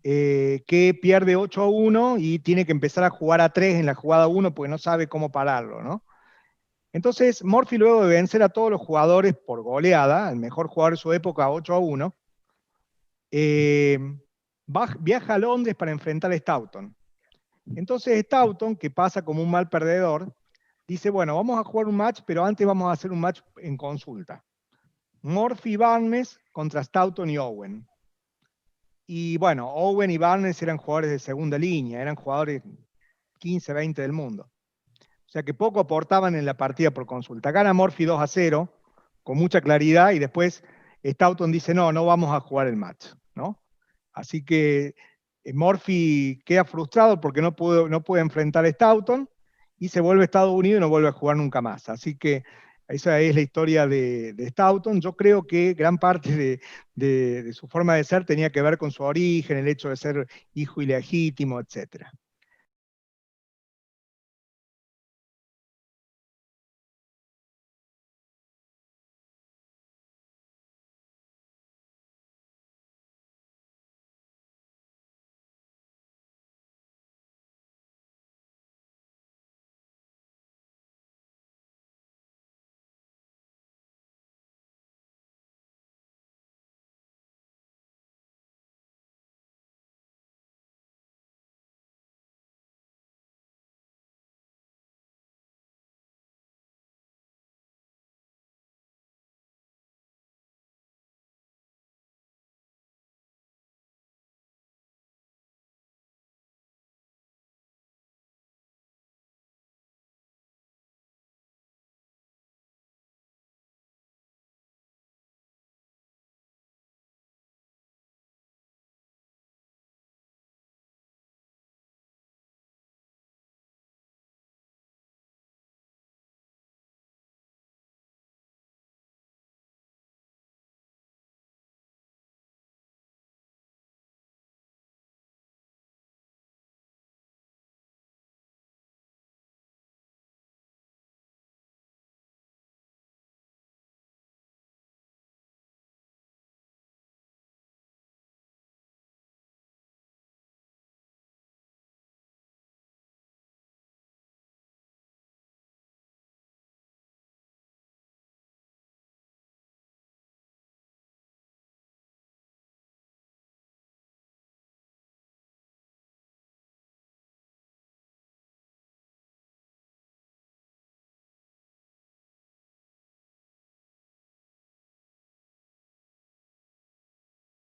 Que pierde 8-1 y tiene que empezar a jugar a 3 en la jugada 1 porque no sabe cómo pararlo, ¿no? Entonces, Morphy, luego de vencer a todos los jugadores por goleada, el mejor jugador de su época, 8-1, viaja a Londres para enfrentar a Stoughton. Entonces Stoughton, que pasa como un mal perdedor, dice, bueno, vamos a jugar un match, pero antes vamos a hacer un match en consulta. Morphy y Barnes contra Stoughton y Owen. Y bueno, Owen y Barnes eran jugadores de segunda línea, eran jugadores 15, 20 del mundo. O sea que poco aportaban en la partida por consulta. Gana Morphy 2-0, con mucha claridad, y después Stoughton dice, no vamos a jugar el match, ¿no? Así que Morphy queda frustrado porque no puede enfrentar a Stoughton, y se vuelve a Estados Unidos y no vuelve a jugar nunca más. Así que esa es la historia de Stoughton. Yo creo que gran parte de su forma de ser tenía que ver con su origen, el hecho de ser hijo ilegítimo, etc.